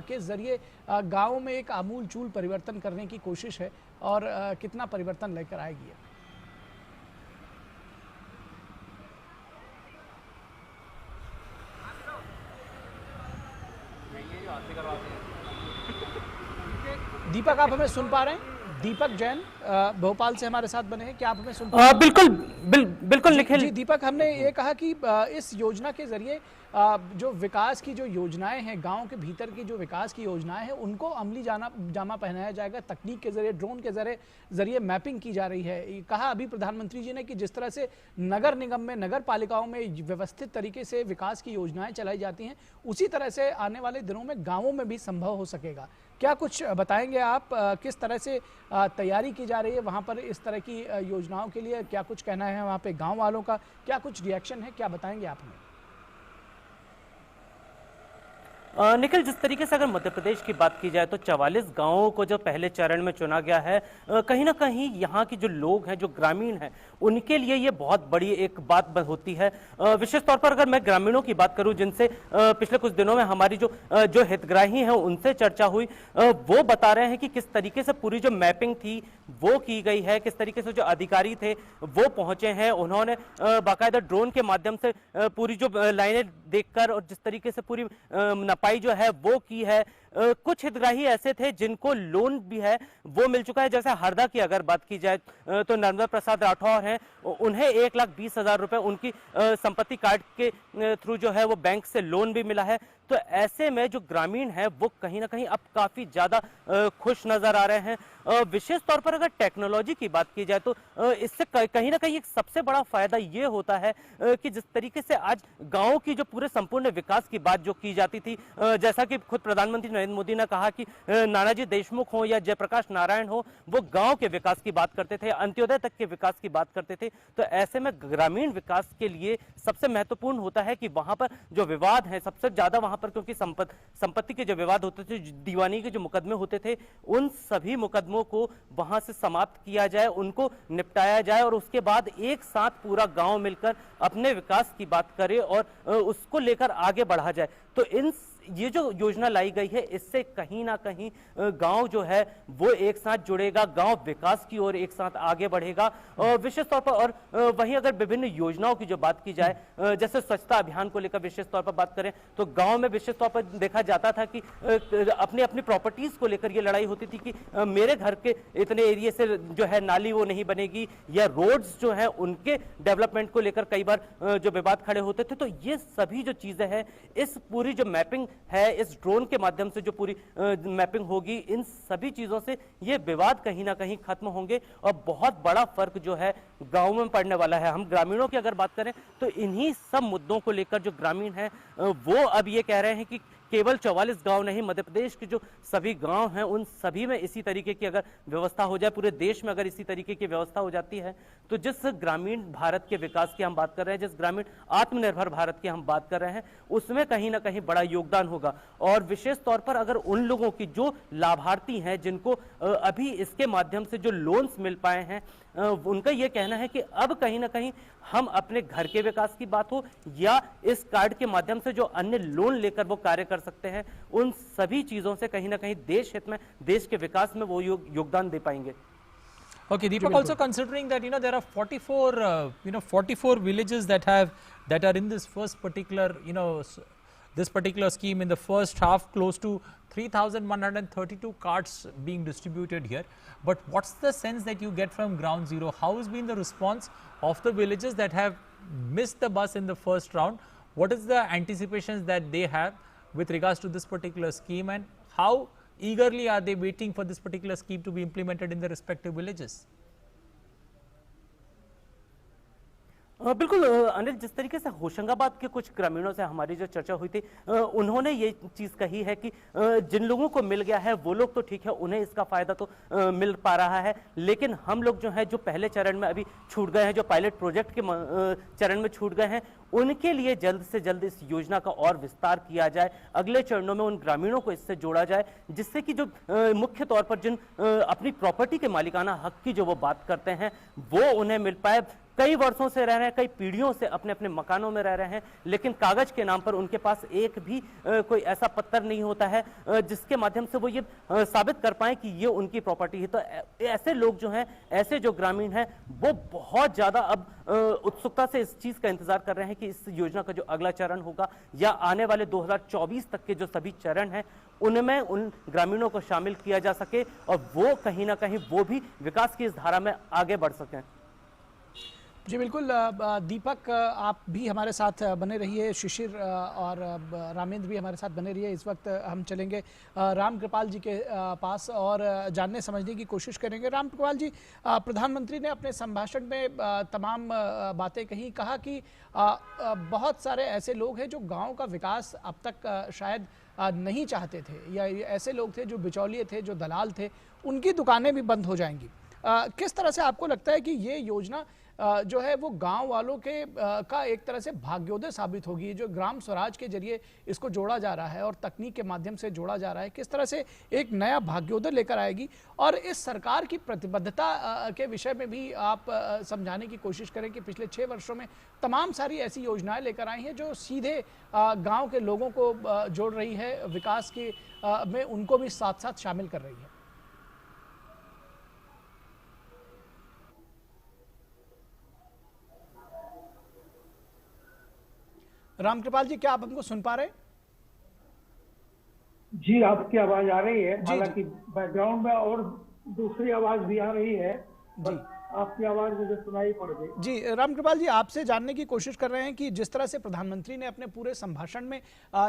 के जरिए गाँव में एक आमूल चूल परिवर्तन करने की कोशिश है और कितना परिवर्तन लेकर आएगी? दीपक, आप हमें सुन पा रहे हैं? दीपक जैन भोपाल से हमारे साथ बने हैं, क्या आप हमें सुन पा रहे हैं? बिल्कुल निखिल जी दीपक, हमने ये कहा कि इस योजना के जरिए जो विकास की जो योजनाएं हैं, गांव के भीतर की जो विकास की योजनाएं हैं उनको अमली जामा पहनाया जाएगा तकनीक के जरिए, ड्रोन के जरिए मैपिंग की जा रही है। ये कहा अभी प्रधानमंत्री जी ने कि जिस तरह से नगर निगम में, नगर पालिकाओं में व्यवस्थित तरीके से विकास की योजनाएं चलाई जाती हैं उसी तरह से आने वाले दिनों में गाँवों में भी संभव हो सकेगा। क्या कुछ बताएंगे आप, किस तरह से तैयारी की जा रही है वहाँ पर इस तरह की योजनाओं के लिए? क्या कुछ कहना है वहाँ पे गाँव वालों का, क्या कुछ रिएक्शन है, क्या बताएंगे आप हमें? निखिल, जिस तरीके से अगर मध्य प्रदेश की बात की जाए तो 44 गांवों को जो पहले चरण में चुना गया है, कहीं ना कहीं यहाँ के जो लोग हैं, जो ग्रामीण हैं, उनके लिए ये बहुत बड़ी एक बात होती है। विशेष तौर पर अगर मैं ग्रामीणों की बात करूं जिनसे पिछले कुछ दिनों में हमारी जो हितग्राही हैं उनसे चर्चा हुई, वो बता रहे हैं कि किस तरीके से पूरी जो मैपिंग थी वो की गई है, किस तरीके से जो अधिकारी थे वो पहुंचे हैं, उन्होंने बाकायदा ड्रोन के माध्यम से पूरी जो लाइनें देखकर और जिस तरीके से पूरी नपाई जो है वो की है। कुछ हितग्राही ऐसे थे जिनको लोन भी है वो मिल चुका है। जैसे हरदा की अगर बात की जाए तो नर्मदा प्रसाद राठौर हैं, उन्हें 1,20,000 रुपए उनकी संपत्ति कार्ड के थ्रू जो है वो बैंक से लोन भी मिला है। तो ऐसे में जो ग्रामीण है वो कहीं ना कहीं अब काफी ज्यादा खुश नजर आ रहे हैं। विशेष तौर पर अगर टेक्नोलॉजी की बात की जाए तो इससे कहीं ना कहीं एक सबसे बड़ा फायदा ये होता है कि जिस तरीके से आज गाँव की जो पूरे संपूर्ण विकास की बात जो की जाती थी, जैसा कि खुद प्रधानमंत्री नरेंद्र मोदी ने कहा कि नानाजी देशमुख हो या जयप्रकाश नारायण हो, वो गांव के विकास की बात करते थे, अंत्योदय तक के विकास की बात करते थे। तो ऐसे में ग्रामीण विकास के लिए सबसे महत्वपूर्ण होता है कि वहां पर जो विवाद है सबसे ज्यादा वहां पर, क्योंकि संपत्ति के जो विवाद होते थे, दीवानी के जो मुकदमे होते थे, उन सभी मुकदमों को वहां से समाप्त किया जाए, उनको निपटाया जाए और उसके बाद एक साथ पूरा गांव मिलकर अपने विकास की बात करे और उसको लेकर आगे बढ़ा जाए। तो ये जो योजना लाई गई है इससे कहीं ना कहीं गांव जो है वो एक साथ जुड़ेगा, गांव विकास की ओर एक साथ आगे बढ़ेगा। विशेष तौर पर और वहीं अगर विभिन्न योजनाओं की जो बात की जाए, जैसे स्वच्छता अभियान को लेकर विशेष तौर पर बात करें तो गांव में विशेष तौर पर देखा जाता था कि अपनी अपनी प्रॉपर्टीज को लेकर ये लड़ाई होती थी कि मेरे घर के इतने एरिया से जो है नाली वो नहीं बनेगी, या रोड्स जो है उनके डेवलपमेंट को लेकर कई बार जो विवाद खड़े होते थे। तो ये सभी जो चीजें हैं, इस पूरी जो मैपिंग है, इस ड्रोन के माध्यम से जो पूरी मैपिंग होगी, इन सभी चीजों से ये विवाद कहीं ना कहीं खत्म होंगे और बहुत बड़ा फर्क जो है गांव में पड़ने वाला है। हम ग्रामीणों की अगर बात करें तो इन्हीं सब मुद्दों को लेकर जो ग्रामीण हैं वो अब ये कह रहे हैं कि केवल 44 गांव नहीं, मध्य प्रदेश के जो सभी गांव हैं उन सभी में इसी तरीके की अगर व्यवस्था हो जाए, पूरे देश में अगर इसी तरीके की व्यवस्था हो जाती है, तो जिस ग्रामीण भारत के विकास की हम बात कर रहे हैं, जिस ग्रामीण आत्मनिर्भर भारत की हम बात कर रहे हैं, उसमें कहीं ना कहीं बड़ा योगदान होगा। और विशेष तौर पर अगर उन लोगों की जो लाभार्थी हैं, जिनको अभी इसके माध्यम से जो लोन्स मिल पाए हैं, उनका यह कहना है कि अब कहीं ना कहीं हम अपने घर के विकास की बात हो या इस कार्ड के माध्यम से जो अन्य लोन लेकर वो कार्य कर सकते हैं, उन सभी चीजों से कहीं ना कहीं देश हित में, देश के विकास में वो योगदान दे पाएंगे। Okay, Deepak, also considering that there are 44 villages that are in this first particular this particular scheme. In the first half, close to 3,132 cards being distributed here. But what's the sense that you get from ground zero? How has been the response of the villages that have missed the bus in the first round? What is the anticipations that they have with regards to this particular scheme, and how eagerly are they waiting for this particular scheme to be implemented in the respective villages? बिल्कुल अनिल, जिस तरीके से होशंगाबाद के कुछ ग्रामीणों से हमारी जो चर्चा हुई थी, उन्होंने ये चीज कही है कि जिन लोगों को मिल गया है वो लोग तो ठीक है, उन्हें इसका फायदा तो मिल पा रहा है, लेकिन हम लोग जो है जो पहले चरण में अभी छूट गए हैं, जो पायलट प्रोजेक्ट के चरण में छूट गए हैं, उनके लिए जल्द से जल्द इस योजना का और विस्तार किया जाए, अगले चरणों में उन ग्रामीणों को इससे जोड़ा जाए, जिससे कि जो मुख्य तौर पर जिन अपनी प्रॉपर्टी के मालिकाना हक की जो वो बात करते हैं वो उन्हें मिल पाए। कई वर्षों से रह रहे हैं, कई पीढ़ियों से अपने अपने मकानों में रह रहे हैं, लेकिन कागज के नाम पर उनके पास एक भी कोई ऐसा पत्थर नहीं होता है जिसके माध्यम से वो ये साबित कर पाए कि ये उनकी प्रॉपर्टी है। तो ऐसे लोग जो हैं, ऐसे जो ग्रामीण हैं, वो बहुत ज्यादा अब उत्सुकता से इस चीज का इंतजार कर रहे हैं कि इस योजना का जो अगला चरण होगा या आने वाले 2024 तक के जो सभी चरण हैं उनमें उन ग्रामीणों को शामिल किया जा सके और वो कहीं ना कहीं वो भी विकास की इस धारा में आगे बढ़ सकें। जी बिल्कुल, दीपक आप भी हमारे साथ बने रहिए, शिशिर और रामेंद्र भी हमारे साथ बने रहिए। इस वक्त हम चलेंगे रामकृपाल जी के पास और जानने समझने की कोशिश करेंगे। रामकृपाल जी, प्रधानमंत्री ने अपने संभाषण में तमाम बातें कही, कहा कि बहुत सारे ऐसे लोग हैं जो गांव का विकास अब तक शायद नहीं चाहते थे, या ऐसे लोग थे जो बिचौलिए थे, जो दलाल थे, उनकी दुकानें भी बंद हो जाएंगी। किस तरह से आपको लगता है कि ये योजना जो है वो गांव वालों के का एक तरह से भाग्योदय साबित होगी? जो ग्राम स्वराज के जरिए इसको जोड़ा जा रहा है और तकनीक के माध्यम से जोड़ा जा रहा है, किस तरह से एक नया भाग्योदय लेकर आएगी? और इस सरकार की प्रतिबद्धता के विषय में भी आप समझाने की कोशिश करें कि पिछले 6 वर्षों में तमाम सारी ऐसी योजनाएं लेकर आई हैं जो सीधे गाँव के लोगों को जोड़ रही है, विकास के में उनको भी साथ साथ शामिल कर रही है। रामकृपाल जी, क्या आप हमको सुन पा रहे हैं? जी, आपकी आवाज आ रही है, हालांकि बैकग्राउंड में और दूसरी आवाज भी आ रही है, जी आपकी आवाज मुझे सुनाई पड़ गई। जी रामकृपाल जी, आपसे जानने की कोशिश कर रहे हैं कि जिस तरह से प्रधानमंत्री ने अपने पूरे संभाषण में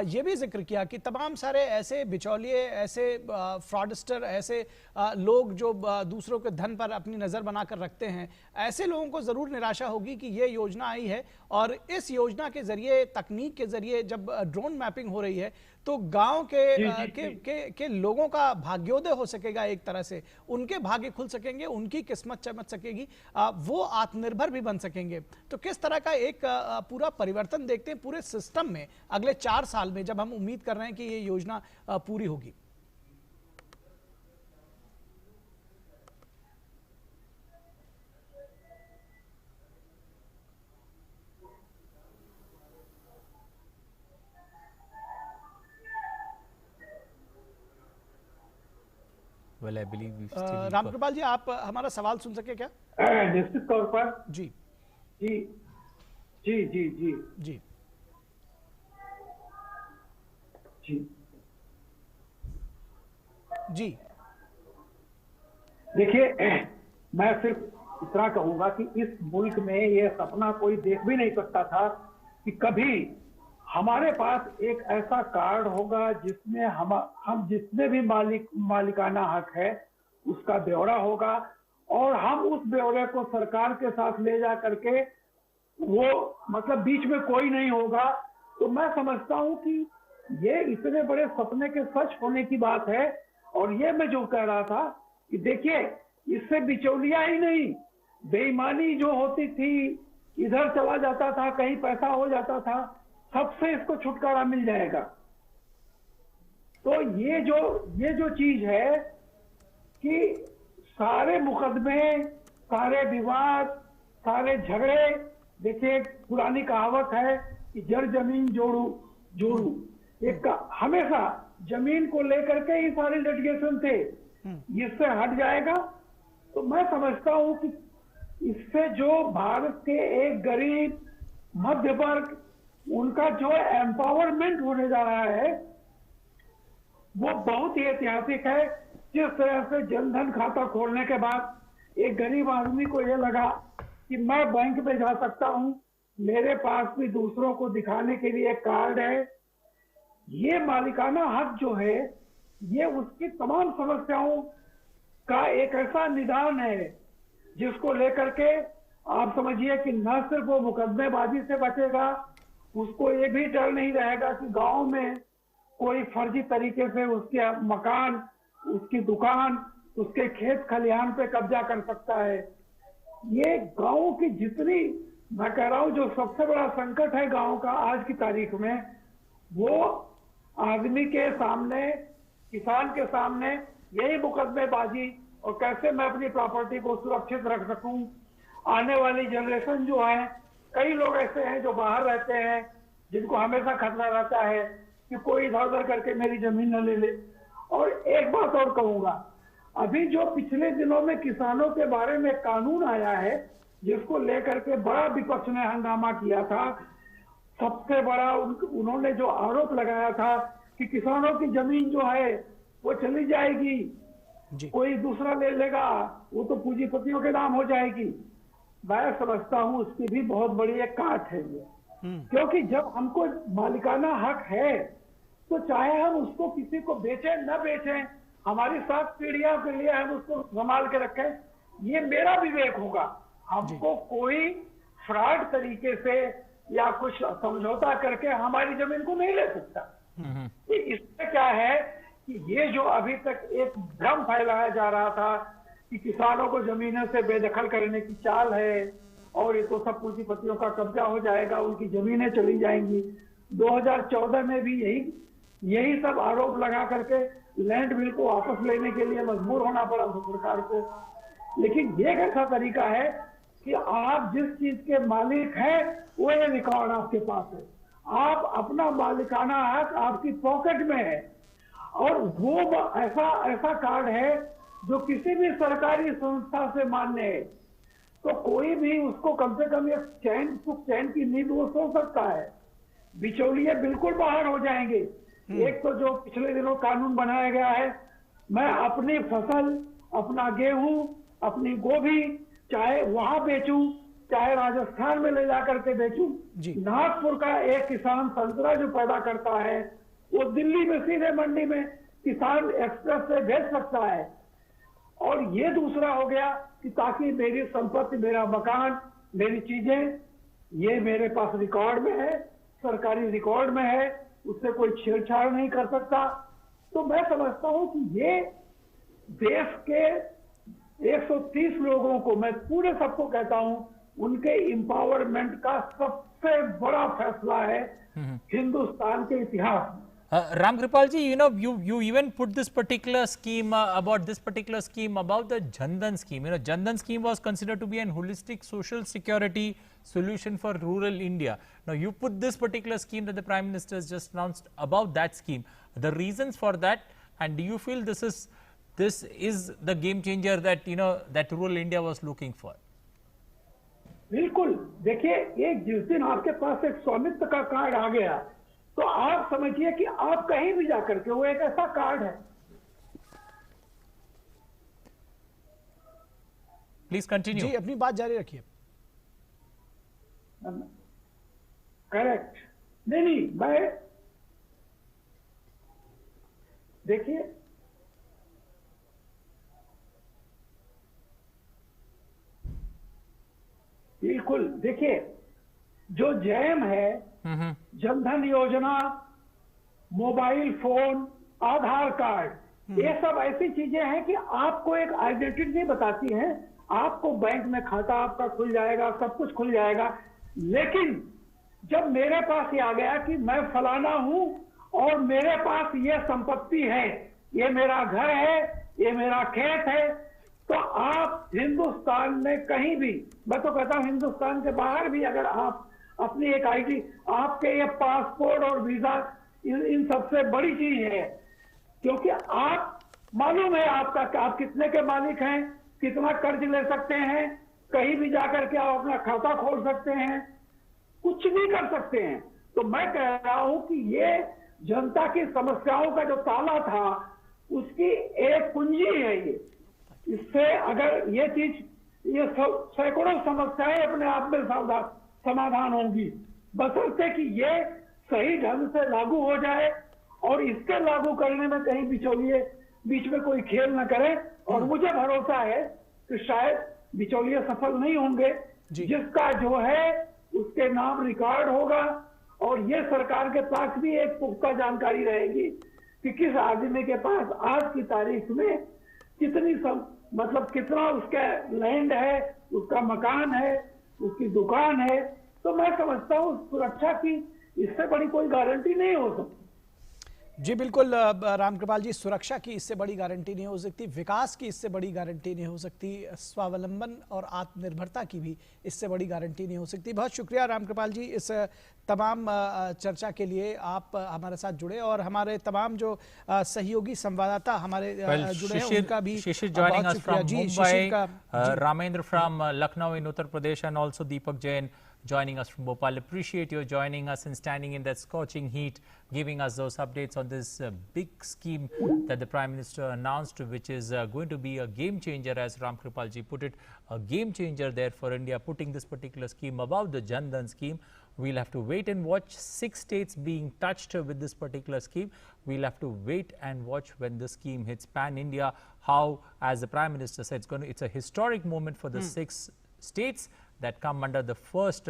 ये भी जिक्र किया कि तमाम सारे ऐसे बिचौलिए, ऐसे फ्रॉडस्टर, ऐसे लोग जो दूसरों के धन पर अपनी नज़र बनाकर रखते हैं, ऐसे लोगों को ज़रूर निराशा होगी कि ये योजना आई है और इस योजना के जरिए, तकनीक के जरिए जब ड्रोन मैपिंग हो रही है तो गांव के लोगों का भाग्योदय हो सकेगा, एक तरह से उनके भाग्य खुल सकेंगे, उनकी किस्मत चमक सकेगी, वो आत्मनिर्भर भी बन सकेंगे। तो किस तरह का एक पूरा परिवर्तन देखते हैं पूरे सिस्टम में अगले 4 साल में, जब हम उम्मीद कर रहे हैं कि ये योजना पूरी होगी? Well, I believe we've Ramkripal जी, आप हमारा सवाल सुन सके क्या? निश्चित तौर पर जी जी जी जी जी जी जी जी देखिए, मैं सिर्फ इतना कहूंगा कि इस मुल्क में ये सपना कोई देख भी नहीं सकता था कि कभी हमारे पास एक ऐसा कार्ड होगा जिसमें हम जितने भी मालिकाना हक है उसका ब्यौरा होगा और हम उस ब्यौरे को सरकार के साथ ले जा करके, वो मतलब बीच में कोई नहीं होगा। तो मैं समझता हूं कि ये इतने बड़े सपने के सच होने की बात है। और ये मैं जो कह रहा था कि देखिए, इससे बिचौलिया ही नहीं, बेईमानी जो होती थी, इधर चला जाता था, कहीं पैसा हो जाता था, सबसे इसको छुटकारा मिल जाएगा। तो ये जो चीज है कि सारे मुकदमे, सारे विवाद, सारे झगड़े, देखिए पुरानी कहावत है कि जड़ जमीन जोड़ू, एक हमेशा जमीन को लेकर के ही सारे लिटिगेशन थे। इससे हट जाएगा तो मैं समझता हूं कि इससे जो भारत के एक गरीब मध्य वर्ग, उनका जो एम्पावरमेंट होने जा रहा है वो बहुत ही ऐतिहासिक है। जिस तरह से जनधन खाता खोलने के बाद एक गरीब आदमी को यह लगा कि मैं बैंक में जा सकता हूं, मेरे पास भी दूसरों को दिखाने के लिए एक कार्ड है। ये मालिकाना हक जो है, ये उसकी तमाम समस्याओं का एक ऐसा निदान है जिसको लेकर के आप समझिए कि न सिर्फ वो मुकदमेबाजी से बचेगा, उसको ये भी डर नहीं रहेगा कि गांव में कोई फर्जी तरीके से उसके मकान, उसकी दुकान, उसके खेत खलिहान पे कब्जा कर सकता है। ये गांव की जितनी, मैं कह रहा हूं, जो सबसे बड़ा संकट है गांव का आज की तारीख में, वो आदमी के सामने, किसान के सामने यही मुकदमेबाजी और कैसे मैं अपनी प्रॉपर्टी को सुरक्षित रख सकूं। आने वाली जनरेशन जो है, कई लोग ऐसे हैं जो बाहर रहते हैं, जिनको हमेशा खतरा रहता है कि कोई इधर उधर करके मेरी जमीन न ले ले। और एक बात और कहूंगा, अभी जो पिछले दिनों में किसानों के बारे में कानून आया है, जिसको लेकर के बड़ा विपक्ष ने हंगामा किया था, सबसे बड़ा उन्होंने जो आरोप लगाया था कि किसानों की जमीन जो है वो चली जाएगी, कोई दूसरा ले लेगा, वो तो पूंजीपतियों के नाम हो जाएगी। मैं समझता हूं उसकी भी बहुत बड़ी एक काट है ये, क्योंकि जब हमको मालिकाना हक है तो चाहे हम उसको किसी को बेचें न बेचें, हमारी 7 पीढ़ियों के लिए हम उसको संभाल के रखें, ये मेरा विवेक होगा। हमको कोई फ्रॉड तरीके से या कुछ समझौता करके हमारी जमीन को नहीं ले सकता। इससे क्या है कि ये जो अभी तक एक भ्रम फैलाया जा रहा था कि किसानों को जमीनों से बेदखल करने की चाल है और ये तो सब पूंजीपतियों का कब्जा हो जाएगा, उनकी जमीनें चली जाएंगी। 2014 में भी यही सब आरोप लगा करके लैंड बिल को वापस लेने के लिए मजबूर होना पड़ा सरकार को। लेकिन ये एक ऐसा तरीका है कि आप जिस चीज के मालिक हैं वो ये रिकॉर्ड आपके पास है, आप अपना मालिकाना हक आपकी पॉकेट में है, और वो ऐसा कार्ड है जो किसी भी सरकारी संस्था से मान्य है। तो कोई भी उसको कम से कम एक चैन की नींद वो सो सकता है। बिचौलिए बिल्कुल बाहर हो जाएंगे। एक तो जो पिछले दिनों कानून बनाया गया है, मैं अपनी फसल, अपना गेहूं, अपनी गोभी चाहे वहां बेचूं, चाहे राजस्थान में ले जाकर के बेचूं, नागपुर का एक किसान संतरा जो पैदा करता है वो दिल्ली में सीधे मंडी में किसान एक्सप्रेस से भेज सकता है। और ये दूसरा हो गया कि ताकि मेरी संपत्ति, मेरा मकान, मेरी चीजें, ये मेरे पास रिकॉर्ड में है, सरकारी रिकॉर्ड में है, उससे कोई छेड़छाड़ नहीं कर सकता। तो मैं समझता हूं कि ये देश के 130 लोगों को, मैं पूरे सबको कहता हूं, उनके एम्पावरमेंट का सबसे बड़ा फैसला है हिंदुस्तान के इतिहास में। Ram Kripal ji, you even put this particular scheme about the Jan Dhan scheme. Jan Dhan scheme was considered to be an holistic social security solution for rural India. Now you put this particular scheme that the Prime Minister has just announced about that scheme. The reasons for that, and do you feel this is the game changer that that rural India was looking for? बिल्कुल। देखिए, एक जिस दिन आपके पास एक स्वामित्व का कार्ड आ गया तो आप समझिए कि आप कहीं भी जाकर के, वो एक ऐसा कार्ड है। Please continue. जी, अपनी बात जारी रखिए। करेक्ट। नहीं, मैं देखिए, बिल्कुल। देखिए, जो जैम है, जनधन योजना, मोबाइल फोन, आधार कार्ड, ये सब ऐसी चीजें हैं कि आपको एक आइडेंटिटी बताती हैं। आपको बैंक में खाता आपका खुल जाएगा, सब कुछ खुल जाएगा, लेकिन जब मेरे पास ये आ गया कि मैं फलाना हूं और मेरे पास ये संपत्ति है, ये मेरा घर है, ये मेरा खेत है, तो आप हिंदुस्तान में कहीं भी, मैं तो कहता हूं हिंदुस्तान के बाहर भी अगर आप अपनी एक आईडी, आपके ये पासपोर्ट और वीजा इन सबसे बड़ी चीज है, क्योंकि आप मालूम है आपका कि आप कितने के मालिक हैं, कितना कर्ज ले सकते हैं, कहीं भी जाकर के आप अपना खाता खोल सकते हैं, कुछ भी कर सकते हैं। तो मैं कह रहा हूं कि ये जनता की समस्याओं का जो ताला था उसकी एक कुंजी है ये। इससे अगर ये चीज, ये सैकड़ों समस्याएं अपने आप में समाधान होंगी, बशर्ते कि ये सही ढंग से लागू हो जाए और इसके लागू करने में कहीं बिचौलिए बीच में कोई खेल न करे। और मुझे भरोसा है कि शायद बिचौलिए सफल नहीं होंगे, जिसका जो है उसके नाम रिकॉर्ड होगा और ये सरकार के पास भी एक पुख्ता जानकारी रहेगी कि किस आदमी के पास आज की तारीख में कितनी मतलब कितना उसका लैंड है, उसका मकान है, उसकी दुकान है। तो मैं समझता हूँ सुरक्षा की इससे बड़ी कोई गारंटी नहीं हो सकती। जी बिल्कुल रामकृपाल जी, सुरक्षा की इससे बड़ी गारंटी नहीं हो सकती, विकास की इससे बड़ी गारंटी नहीं हो सकती, स्वावलंबन और आत्मनिर्भरता की भी इससे बड़ी गारंटी नहीं हो सकती। बहुत शुक्रिया रामकृपाल जी इस तमाम चर्चा के लिए, आप हमारे साथ जुड़े और हमारे तमाम जो सहयोगी संवाददाता हमारे जुड़े हैं उनका भी Shishir joining us from Mumbai, ji. Ramendra from Lucknow in Uttar Pradesh, and also Deepak Jain joining us from Bhopal. Appreciate you joining us and standing in that scorching heat, giving us those updates on this big scheme that the Prime Minister announced, which is going to be a game changer, as Ramkripal ji put it, a game changer there for India, putting this particular scheme above the Jan Dhan scheme. We'll have to wait and watch 6 states being touched with this particular scheme. We'll have to wait and watch when the scheme hits pan-India, how, as the Prime Minister said, it's a historic moment for the 6 states that come under the first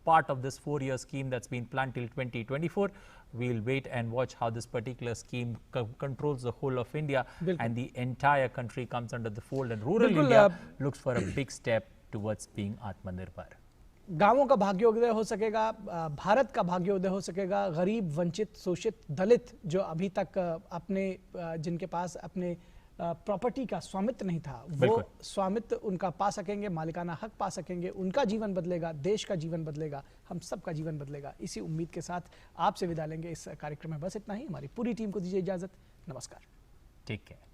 part of this 4-year scheme that's been planned till 2024. We'll wait and watch how this particular scheme controls the whole of India and the entire country comes under the fold, and rural India looks for a big step towards being Atmanirbhar. गांवों का भाग्योदय हो सकेगा, भारत का भाग्योदय हो सकेगा, गरीब, वंचित, शोषित, दलित जो अभी तक अपने जिनके पास अपने प्रॉपर्टी का स्वामित्व नहीं था, वो स्वामित्व उनका पा सकेंगे, मालिकाना हक पा सकेंगे, उनका जीवन बदलेगा, देश का जीवन बदलेगा, हम सबका जीवन बदलेगा। इसी उम्मीद के साथ आपसे विदा लेंगे इस कार्यक्रम में। बस इतना ही, हमारी पूरी टीम को दीजिए इजाजत। नमस्कार। Take care.